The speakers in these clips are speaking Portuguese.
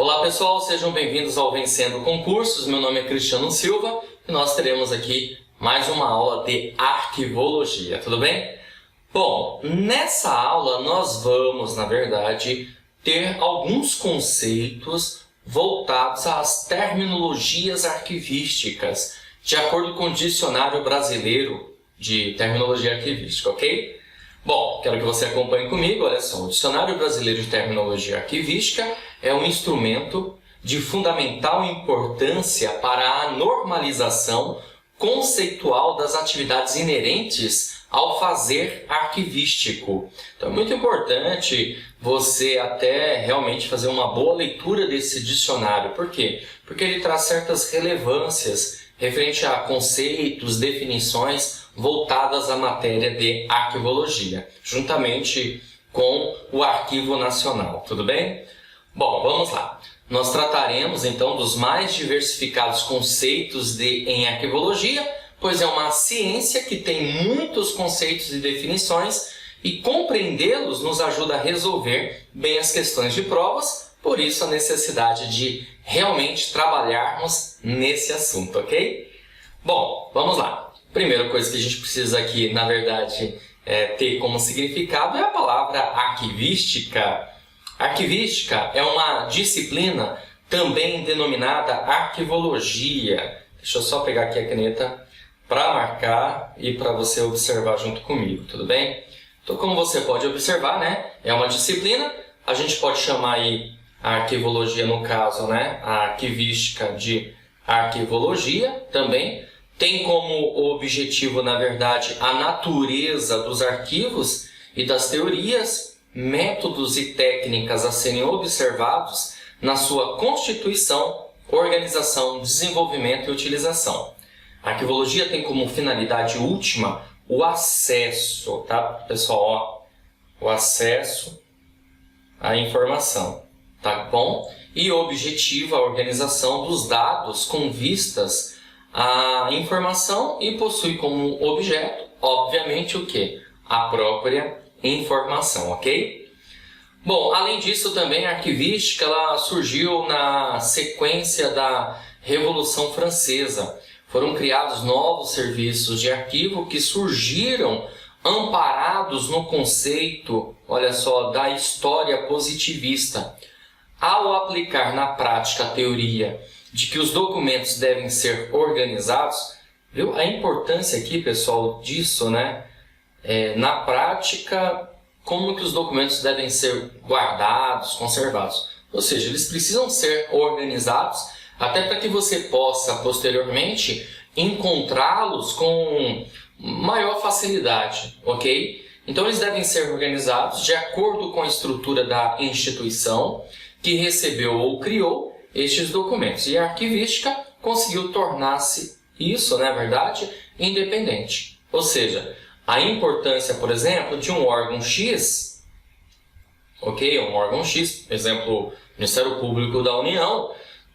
Olá pessoal, sejam bem-vindos ao Vencendo Concursos. Meu nome é Cristiano Silva e nós teremos aqui mais uma aula de arquivologia, tudo bem? Bom, nessa aula nós vamos, na verdade, ter alguns conceitos voltados às terminologias arquivísticas, de acordo com o Dicionário Brasileiro de Terminologia Arquivística, ok? Bom, quero que você acompanhe comigo. Olha só, o Dicionário Brasileiro de Terminologia Arquivística é um instrumento de fundamental importância para a normalização conceitual das atividades inerentes ao fazer arquivístico. Então é muito importante você até realmente fazer uma boa leitura desse dicionário. Por quê? Porque ele traz certas relevâncias referente a conceitos, definições voltadas à matéria de arquivologia, juntamente com o Arquivo Nacional, tudo bem? Bom, vamos lá. Nós trataremos então dos mais diversificados conceitos em arquivologia, pois é uma ciência que tem muitos conceitos e definições e compreendê-los nos ajuda a resolver bem as questões de provas, por isso a necessidade de realmente trabalharmos nesse assunto, ok? Bom, vamos lá. Primeira coisa que a gente precisa aqui, na verdade, ter como significado é a palavra arquivística. Arquivística é uma disciplina também denominada arquivologia. Deixa eu só pegar aqui a caneta para marcar e para você observar junto comigo, tudo bem? Então, como você pode observar, né, é uma disciplina, a gente pode chamar aí a arquivologia, no caso, né, a arquivística de arquivologia também. Tem como objetivo, na verdade, a natureza dos arquivos e das teorias, métodos e técnicas a serem observados na sua constituição, organização, desenvolvimento e utilização. A arquivologia tem como finalidade última o acesso, tá, pessoal? Ó, o acesso à informação, tá bom? E objetiva a organização dos dados com vistas à informação e possui como objeto, obviamente, o quê? A própria informação, ok? Bom, além disso, também a arquivística ela surgiu na sequência da Revolução Francesa. Foram criados novos serviços de arquivo que surgiram amparados no conceito, olha só, da história positivista. Ao aplicar na prática a teoria de que os documentos devem ser organizados, viu? A importância aqui, pessoal, disso, né? Na prática, como que os documentos devem ser guardados, conservados. Ou seja, eles precisam ser organizados até para que você possa, posteriormente, encontrá-los com maior facilidade, ok? Então, eles devem ser organizados de acordo com a estrutura da instituição que recebeu ou criou estes documentos. E a arquivística conseguiu tornar-se isso, na verdade, independente. Ou seja, a importância, por exemplo, de um órgão X, ok? Um órgão X, exemplo, Ministério Público da União,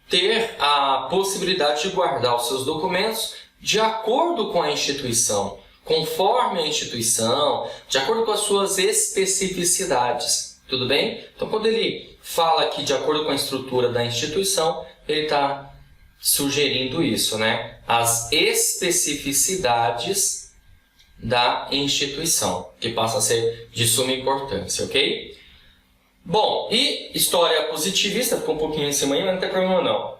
ter a possibilidade de guardar os seus documentos de acordo com a instituição, conforme a instituição, de acordo com as suas especificidades, tudo bem? Então, quando ele fala aqui de acordo com a estrutura da instituição, ele está sugerindo isso, né? As especificidades da instituição, que passa a ser de suma importância, ok? Bom, e história positivista, ficou um pouquinho em cima aí, mas não tem problema não.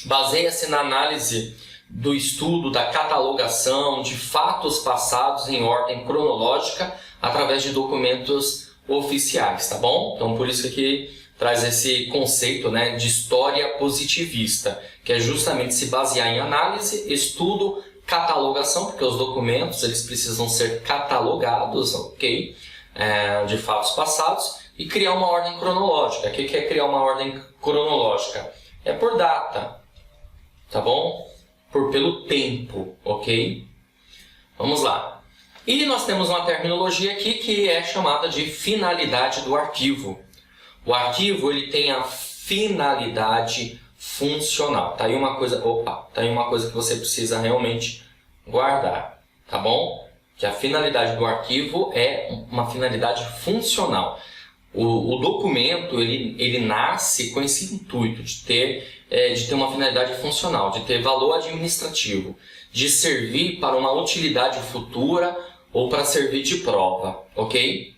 Baseia-se na análise do estudo, da catalogação de fatos passados em ordem cronológica através de documentos oficiais, tá bom? Então, por isso que aqui traz esse conceito, né, de história positivista, que é justamente se basear em análise, estudo, catalogação, porque os documentos eles precisam ser catalogados, ok? De fatos passados, e criar uma ordem cronológica. O que é criar uma ordem cronológica? É por data, tá bom? Pelo tempo, ok? Vamos lá. E nós temos uma terminologia aqui que é chamada de finalidade do arquivo. O arquivo ele tem a finalidade funcional. Tá aí uma coisa, tá aí uma coisa que você precisa realmente guardar, tá bom? Que a finalidade do arquivo é uma finalidade funcional. O documento ele nasce com esse intuito de ter uma finalidade funcional, de ter valor administrativo, de servir para uma utilidade futura ou para servir de prova, ok?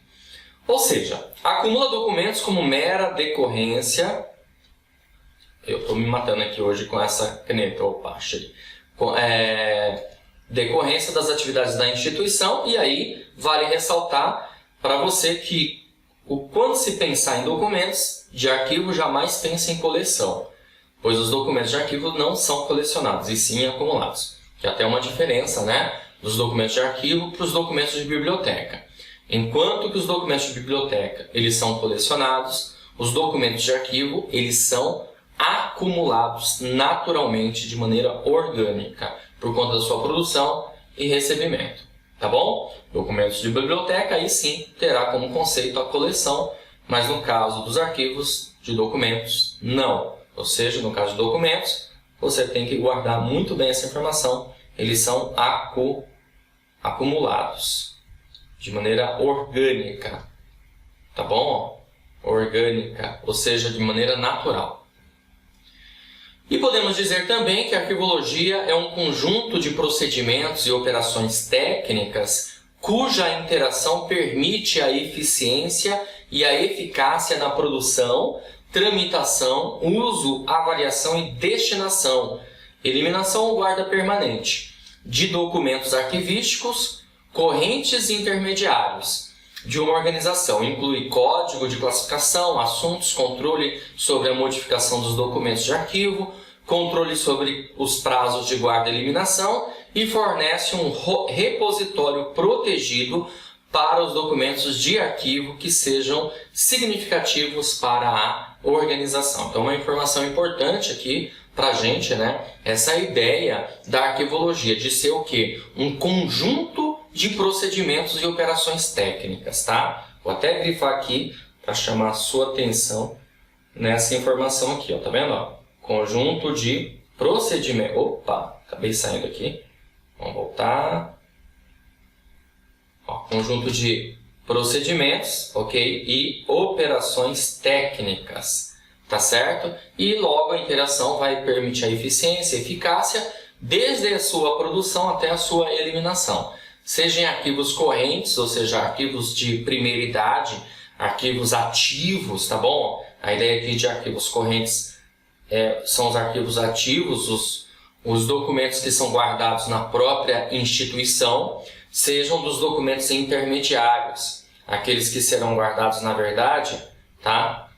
Ou seja, acumula documentos como mera decorrência. Eu estou me matando aqui hoje com essa caneta, opa, achei. Decorrência das atividades da instituição, e aí vale ressaltar para você que quando se pensar em documentos de arquivo, jamais pense em coleção, pois os documentos de arquivo não são colecionados, e sim acumulados. Que é até uma diferença, né, dos documentos de arquivo para os documentos de biblioteca. Enquanto que os documentos de biblioteca eles são colecionados, os documentos de arquivo eles são acumulados naturalmente, de maneira orgânica, por conta da sua produção e recebimento. Tá bom? Documentos de biblioteca, aí sim, terá como conceito a coleção, mas no caso dos arquivos de documentos, não. Ou seja, no caso de documentos, você tem que guardar muito bem essa informação. Eles são acumulados de maneira orgânica. Tá bom? Orgânica, ou seja, de maneira natural. E podemos dizer também que a arquivologia é um conjunto de procedimentos e operações técnicas cuja interação permite a eficiência e a eficácia na produção, tramitação, uso, avaliação e destinação, eliminação ou guarda permanente de documentos arquivísticos, correntes e intermediários de uma organização. Inclui código de classificação, assuntos, controle sobre a modificação dos documentos de arquivo, controle sobre os prazos de guarda e eliminação, e fornece um repositório protegido para os documentos de arquivo que sejam significativos para a organização. Então, uma informação importante aqui para a gente, né? Essa ideia da arquivologia de ser o quê? Um conjunto de procedimentos e operações técnicas, tá? Vou até grifar aqui para chamar a sua atenção nessa informação aqui, ó, tá vendo? Ó? Conjunto de procedimentos. Opa, acabei saindo aqui. Vamos voltar. Ó, conjunto de procedimentos, ok? E operações técnicas, tá certo? E logo a interação vai permitir a eficiência e eficácia desde a sua produção até a sua eliminação. Seja em arquivos correntes, ou seja, arquivos de primeira idade, arquivos ativos, tá bom? A ideia aqui de arquivos correntes são os arquivos ativos, os documentos que são guardados na própria instituição, sejam dos documentos intermediários, aqueles que serão guardados, na verdade, tá?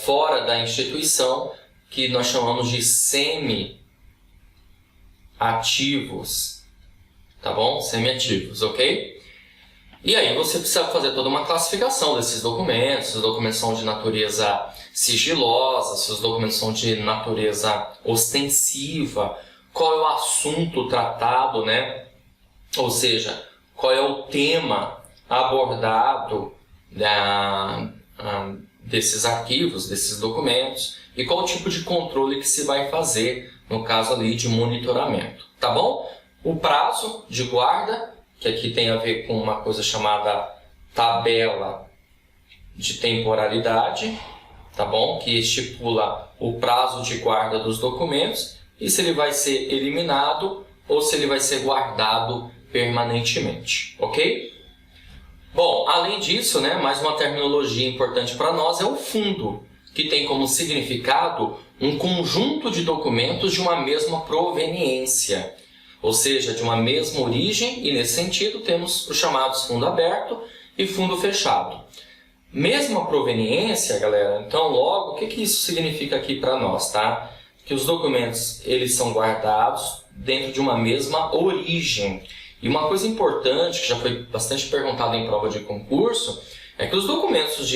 Fora da instituição, que nós chamamos de semi-ativos, tá bom? Semi-ativos, ok? E aí você precisa fazer toda uma classificação desses documentos. Se os documentos são de natureza sigilosa, se os documentos são de natureza ostensiva, qual é o assunto tratado, né? Ou seja, qual é o tema abordado desses arquivos, desses documentos, e qual o tipo de controle que se vai fazer, no caso ali de monitoramento, tá bom? O prazo de guarda, que aqui tem a ver com uma coisa chamada tabela de temporalidade, tá bom? Que estipula o prazo de guarda dos documentos e se ele vai ser eliminado ou se ele vai ser guardado permanentemente, ok? Bom, além disso, né, mais uma terminologia importante para nós é o fundo, que tem como significado um conjunto de documentos de uma mesma proveniência, ou seja, de uma mesma origem, e nesse sentido temos os chamados fundo aberto e fundo fechado. Mesma proveniência, galera, então logo, o que isso significa aqui para nós, tá? Que os documentos eles são guardados dentro de uma mesma origem. E uma coisa importante, que já foi bastante perguntada em prova de concurso, é que os documentos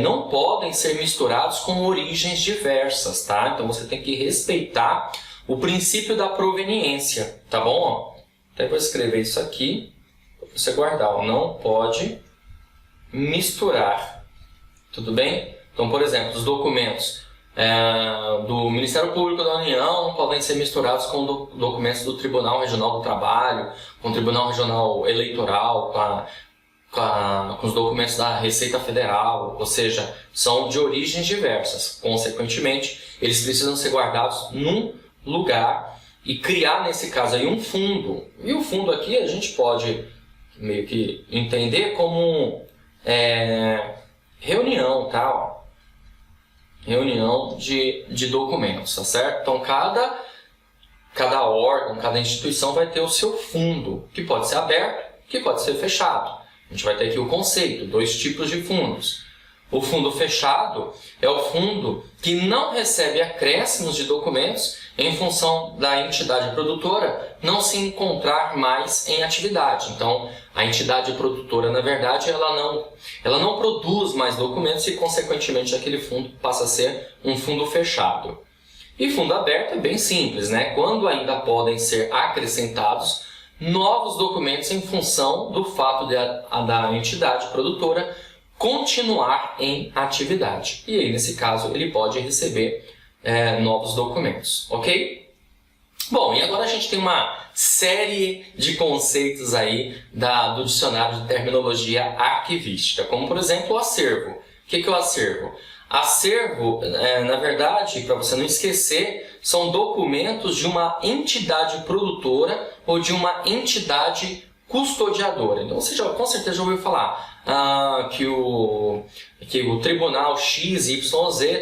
não podem ser misturados com origens diversas, tá? Então você tem que respeitar o princípio da proveniência, tá bom? Até vou escrever isso aqui, para você guardar, ó. Não pode misturar, tudo bem? Então, por exemplo, os documentos do Ministério Público da União não podem ser misturados com documentos do Tribunal Regional do Trabalho, com o Tribunal Regional Eleitoral, com os documentos da Receita Federal, ou seja, são de origens diversas. Consequentemente, eles precisam ser guardados num lugar e criar, nesse caso aí, um fundo. E o fundo aqui a gente pode meio que entender como reunião, tá? Ó. Reunião de documentos, tá certo? Então, cada órgão, cada instituição vai ter o seu fundo, que pode ser aberto, que pode ser fechado. A gente vai ter aqui o conceito, 2 tipos de fundos. O fundo fechado é o fundo que não recebe acréscimos de documentos em função da entidade produtora não se encontrar mais em atividade. Então, a entidade produtora, na verdade, ela não produz mais documentos e, consequentemente, aquele fundo passa a ser um fundo fechado. E fundo aberto é bem simples, né? Quando ainda podem ser acrescentados novos documentos em função do fato da entidade produtora continuar em atividade. E aí, nesse caso, ele pode receber novos documentos, ok? Bom, e agora a gente tem uma série de conceitos aí do dicionário de terminologia arquivística, como, por exemplo, o acervo. O que é o acervo? Acervo, na verdade, para você não esquecer, são documentos de uma entidade produtora ou de uma entidade custodiadora. Então, você com certeza já ouviu falar que o tribunal XYZ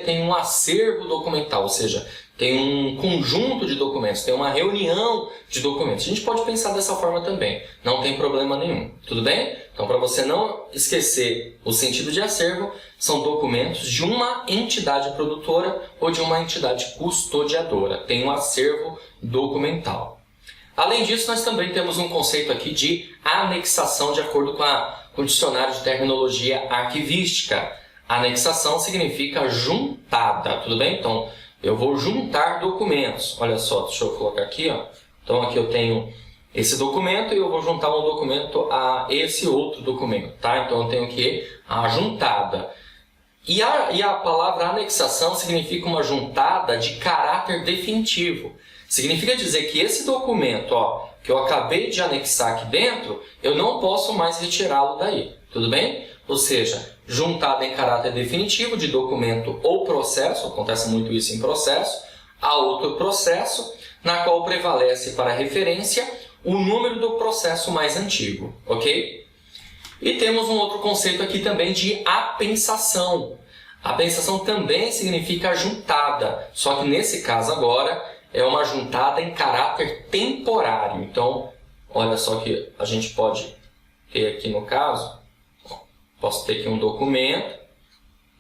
tem um acervo documental, ou seja, tem um conjunto de documentos, tem uma reunião de documentos. A gente pode pensar dessa forma também, não tem problema nenhum. Tudo bem? Então, para você não esquecer o sentido de acervo, são documentos de uma entidade produtora ou de uma entidade custodiadora. Tem um acervo documental. Além disso, nós também temos um conceito aqui de anexação, de acordo com o dicionário de terminologia arquivística. Anexação significa juntada, tudo bem? Então, eu vou juntar documentos. Olha só, deixa eu colocar aqui, ó. Então, aqui eu tenho esse documento e eu vou juntar um documento a esse outro documento, tá? Então, eu tenho aqui a juntada. E a palavra anexação significa uma juntada de caráter definitivo. Significa dizer que esse documento, ó, que eu acabei de anexar aqui dentro, eu não posso mais retirá-lo daí. Tudo bem? Ou seja, juntada em caráter definitivo de documento ou processo, acontece muito isso em processo, a outro processo, na qual prevalece para referência o número do processo mais antigo, ok? E temos um outro conceito aqui também de apensação. Apensação também significa juntada, só que nesse caso agora é uma juntada em caráter temporário. Então, olha só que a gente pode ter aqui no caso, posso ter aqui um documento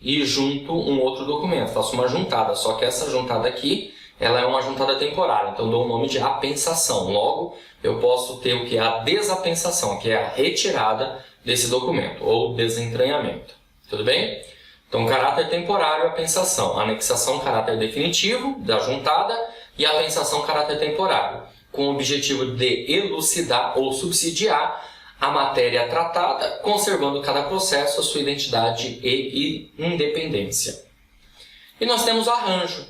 e junto um outro documento, faço uma juntada, só que essa juntada aqui, ela é uma juntada temporária, então dou o nome de apensação. Logo, eu posso ter o que? A desapensação, que é a retirada desse documento, ou desentranhamento. Tudo bem? Então, caráter temporário, apensação. Anexação, caráter definitivo, da juntada, e apensação, caráter temporário, com o objetivo de elucidar ou subsidiar a matéria tratada, conservando cada processo a sua identidade e independência. E nós temos arranjo,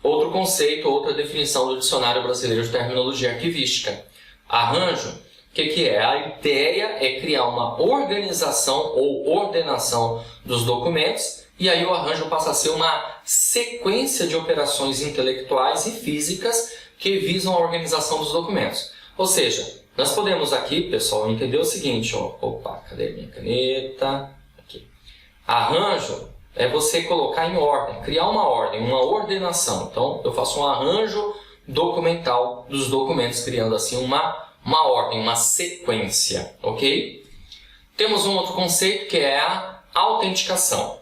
outro conceito, outra definição do Dicionário Brasileiro de Terminologia Arquivística. Arranjo, o que é? A ideia é criar uma organização ou ordenação dos documentos, e aí o arranjo passa a ser uma sequência de operações intelectuais e físicas que visam a organização dos documentos. Ou seja, nós podemos aqui, pessoal, entender o seguinte, ó. Opa, cadê minha caneta? Aqui. Arranjo é você colocar em ordem, criar uma ordem, uma ordenação. Então, eu faço um arranjo documental dos documentos, criando assim uma ordem, uma sequência, ok? Temos um outro conceito que é a autenticação.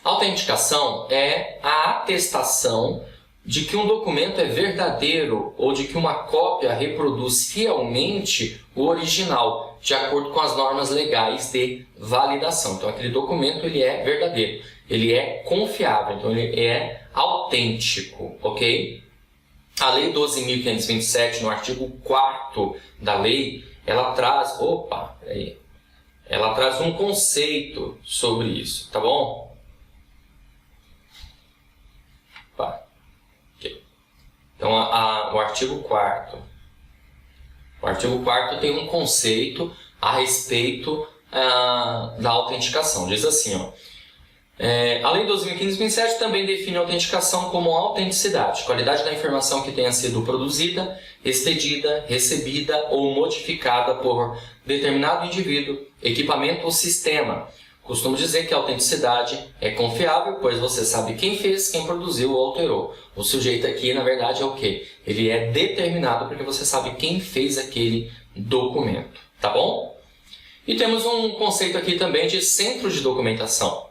A autenticação é a atestação de que um documento é verdadeiro ou de que uma cópia reproduz fielmente o original, de acordo com as normas legais de validação. Então, aquele documento ele é verdadeiro, ele é confiável, então ele é autêntico, ok? A Lei 12.527, no artigo 4º da lei, ela traz um conceito sobre isso, tá bom? Então, o artigo 4º. O artigo 4º tem um conceito a respeito da autenticação. Diz assim, ó. A Lei 12.015/2007 também define a autenticação como autenticidade, qualidade da informação que tenha sido produzida, expedida, recebida ou modificada por determinado indivíduo, equipamento ou sistema. Costumo dizer que a autenticidade é confiável, pois você sabe quem fez, quem produziu ou alterou. O sujeito aqui, na verdade, é o quê? Ele é determinado porque você sabe quem fez aquele documento, tá bom? E temos um conceito aqui também de centro de documentação.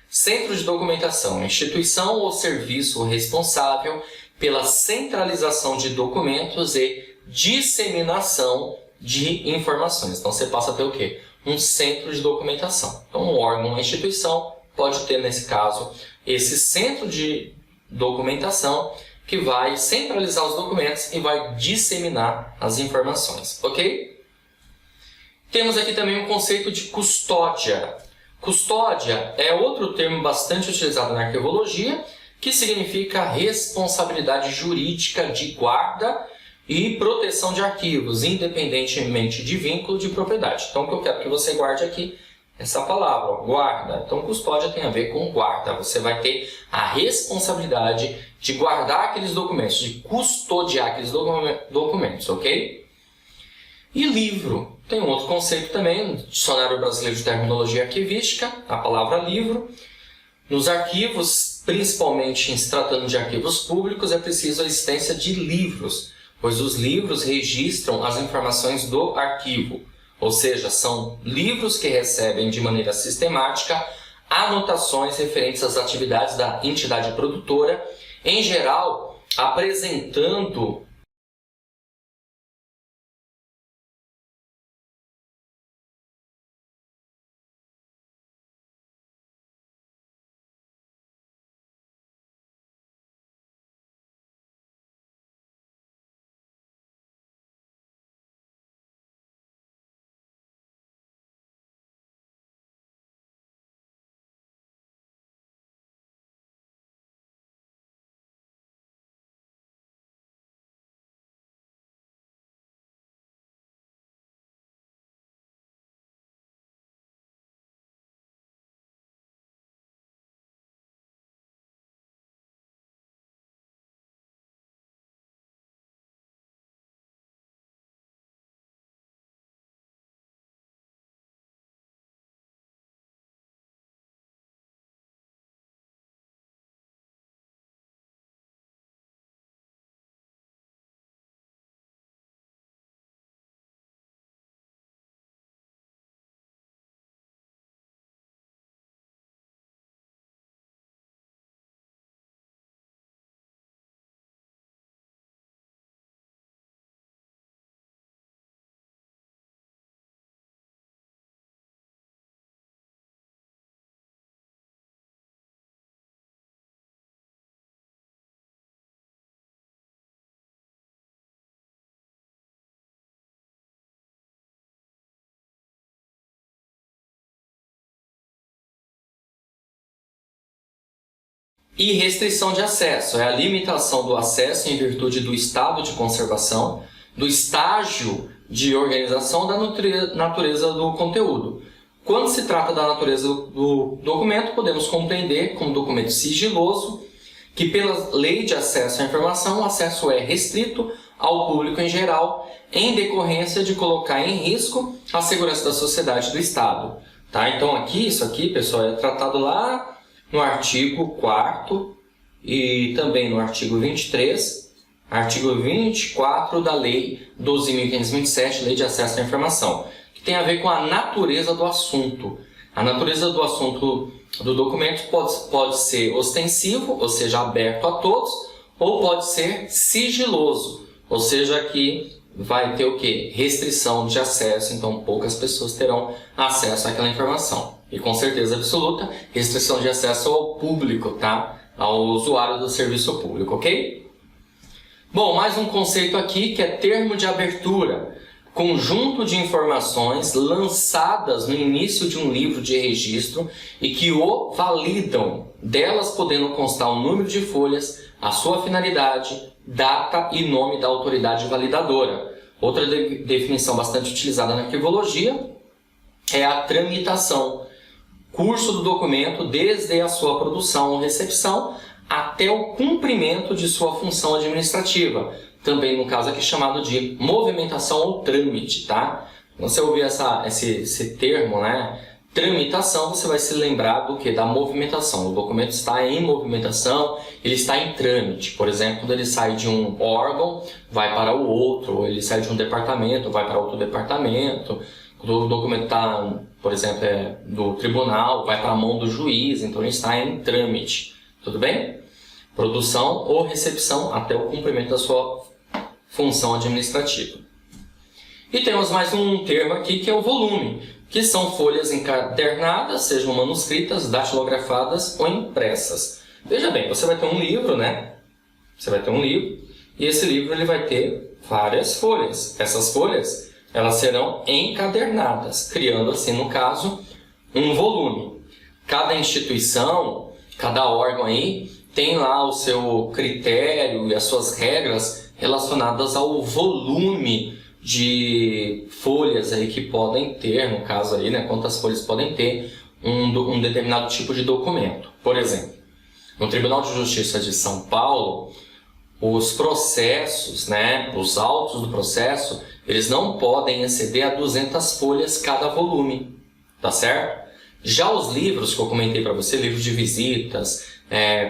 Centro de documentação, instituição ou serviço responsável pela centralização de documentos e disseminação de informações. Então você passa a ter o quê? Um centro de documentação. Então um órgão, uma instituição pode ter nesse caso esse centro de documentação que vai centralizar os documentos e vai disseminar as informações, ok? Temos aqui também um conceito de custódia. Custódia é outro termo bastante utilizado na arquivologia, que significa responsabilidade jurídica de guarda e proteção de arquivos, independentemente de vínculo de propriedade. Então, o que eu quero que você guarde aqui é essa palavra, ó, guarda. Então, custódia tem a ver com guarda. Você vai ter a responsabilidade de guardar aqueles documentos, de custodiar aqueles documentos, ok? E livro. Tem um outro conceito também, no Dicionário Brasileiro de Terminologia Arquivística, a palavra livro. Nos arquivos, principalmente em se tratando de arquivos públicos, é preciso a existência de livros, pois os livros registram as informações do arquivo. Ou seja, são livros que recebem de maneira sistemática anotações referentes às atividades da entidade produtora, em geral, apresentando E restrição de acesso é a limitação do acesso em virtude do estado de conservação, do estágio de organização da natureza do conteúdo. Quando se trata da natureza do documento, podemos compreender como documento sigiloso, que pela lei de acesso à informação, o acesso é restrito ao público em geral, em decorrência de colocar em risco a segurança da sociedade e do Estado. Tá? Então aqui, isso aqui, pessoal, é tratado lá no artigo 4º e também no artigo 23, artigo 24 da Lei 12.527, Lei de Acesso à Informação, que tem a ver com a natureza do assunto. A natureza do assunto do documento pode ser ostensivo, ou seja, aberto a todos, ou pode ser sigiloso, ou seja, que vai ter o quê? Restrição de acesso, então poucas pessoas terão acesso àquela informação. E com certeza absoluta, restrição de acesso ao público, tá? Ao usuário do serviço público, ok? Bom, mais um conceito aqui que é termo de abertura. Conjunto de informações lançadas no início de um livro de registro e que o validam, delas podendo constar o número de folhas, a sua finalidade, data e nome da autoridade validadora. Outra definição bastante utilizada na arquivologia é a tramitação. curso do documento desde a sua produção ou recepção até o cumprimento de sua função administrativa. Também no caso aqui chamado de movimentação ou trâmite, tá? Quando você ouvir esse termo, né? Tramitação, você vai se lembrar do que? Da movimentação. O documento está em movimentação, ele está em trâmite. Por exemplo, quando ele sai de um órgão, vai para o outro, ou ele sai de um departamento, vai para outro departamento. Quando o documento está, por exemplo, do tribunal, vai para a mão do juiz, então ele está em trâmite. Tudo bem? Produção ou recepção até o cumprimento da sua função administrativa. E temos mais um termo aqui que é o volume, que são folhas encadernadas, sejam manuscritas, datilografadas ou impressas. Veja bem, você vai ter um livro, né? Você vai ter um livro e esse livro ele vai ter várias folhas. Essas folhas elas serão encadernadas, criando assim, no caso, um volume. Cada instituição, cada órgão aí tem lá o seu critério e as suas regras relacionadas ao volume de folhas aí que podem ter, no caso aí, né, quantas folhas podem ter um determinado tipo de documento. Por exemplo, no Tribunal de Justiça de São Paulo, os processos, né, os autos do processo, eles não podem exceder a 200 folhas cada volume, tá certo? Já os livros que eu comentei para você, livro de visitas,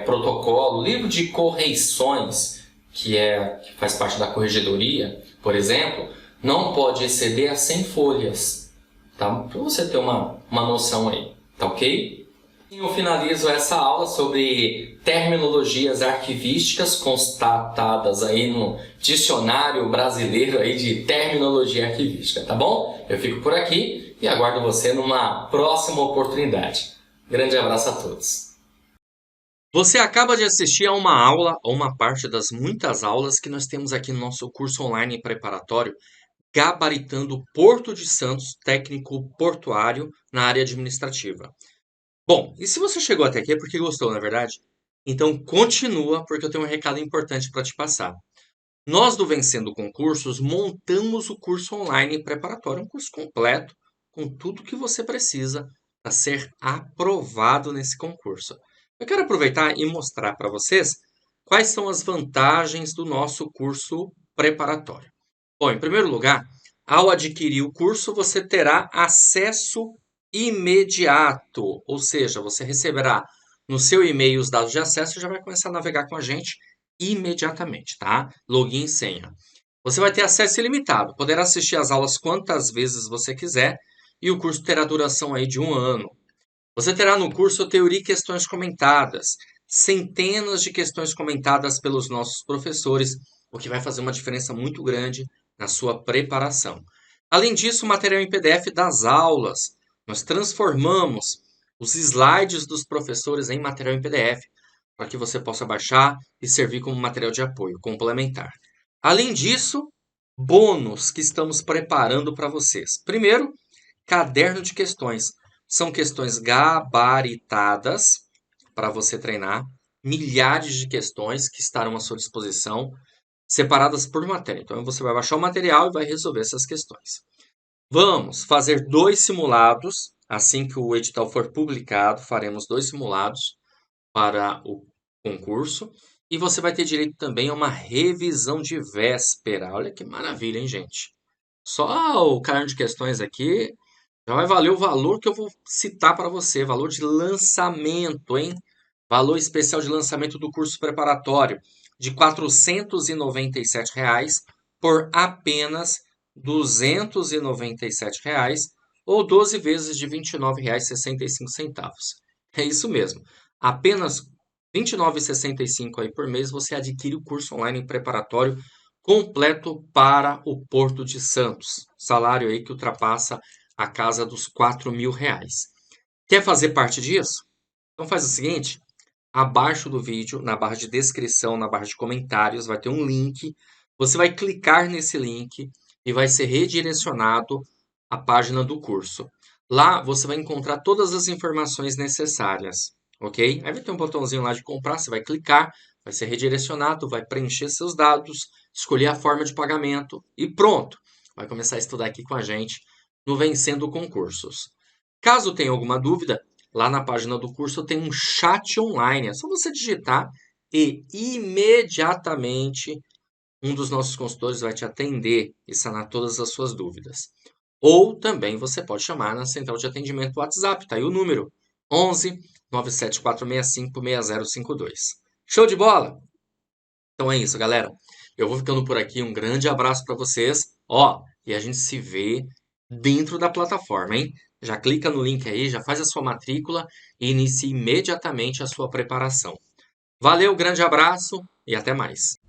protocolo, livro de correições, que faz parte da corregedoria, por exemplo, não pode exceder a 100 folhas, tá? Para você ter uma noção aí, tá ok? Eu finalizo essa aula sobre terminologias arquivísticas constatadas aí no Dicionário Brasileiro aí de Terminologia Arquivística, tá bom? Eu fico por aqui e aguardo você numa próxima oportunidade. Grande abraço a todos. Você acaba de assistir a uma aula, ou uma parte das muitas aulas que nós temos aqui no nosso curso online preparatório, Gabaritando Porto de Santos, técnico portuário na área administrativa. Bom, e se você chegou até aqui é porque gostou, não é verdade? Então continua, porque eu tenho um recado importante para te passar. Nós do Vencendo Concursos montamos o curso online preparatório, um curso completo, com tudo que você precisa para ser aprovado nesse concurso. Eu quero aproveitar e mostrar para vocês quais são as vantagens do nosso curso preparatório. Bom, em primeiro lugar, ao adquirir o curso, você terá acesso imediato, ou seja, você receberá no seu e-mail os dados de acesso e já vai começar a navegar com a gente imediatamente, tá? Login e senha. Você vai ter acesso ilimitado, poderá assistir às aulas quantas vezes você quiser e o curso terá duração aí de 1 ano. Você terá no curso teoria e questões comentadas, centenas de questões comentadas pelos nossos professores, o que vai fazer uma diferença muito grande na sua preparação. Além disso, o material em PDF das aulas. Nós transformamos os slides dos professores em material em PDF, para que você possa baixar e servir como material de apoio complementar. Além disso, bônus que estamos preparando para vocês. Primeiro, caderno de questões. São questões gabaritadas para você treinar, milhares de questões que estarão à sua disposição, separadas por matéria. Então você vai baixar o material e vai resolver essas questões. Vamos fazer 2 simulados. Assim que o edital for publicado, faremos 2 simulados para o concurso. E você vai ter direito também a uma revisão de véspera. Olha que maravilha, hein, gente? Só o caderno de questões aqui já vai valer o valor que eu vou citar para você. Valor de lançamento, hein? Valor especial de lançamento do curso preparatório de R$ 497 por apenas R$ 297 ou 12 vezes de R$ 29,65. É isso mesmo. Apenas R$ 29,65 aí por mês você adquire o curso online preparatório completo para o Porto de Santos. Salário aí que ultrapassa a casa dos R$ 4.000. Quer fazer parte disso? Então faz o seguinte, abaixo do vídeo, na barra de descrição, na barra de comentários, vai ter um link. Você vai clicar nesse link e vai ser redirecionado à página do curso. Lá você vai encontrar todas as informações necessárias, ok? Aí vai ter um botãozinho lá de comprar, você vai clicar, vai ser redirecionado, vai preencher seus dados, escolher a forma de pagamento e pronto! Vai começar a estudar aqui com a gente no Vencendo Concursos. Caso tenha alguma dúvida, lá na página do curso tem um chat online. É só você digitar e imediatamente um dos nossos consultores vai te atender e sanar todas as suas dúvidas. Ou também você pode chamar na central de atendimento do WhatsApp, tá aí o número 11 97465 6052. Show de bola? Então é isso, galera. Eu vou ficando por aqui. Um grande abraço para vocês. Ó, e a gente se vê dentro da plataforma, hein? Já clica no link aí, já faz a sua matrícula e inicie imediatamente a sua preparação. Valeu, grande abraço e até mais.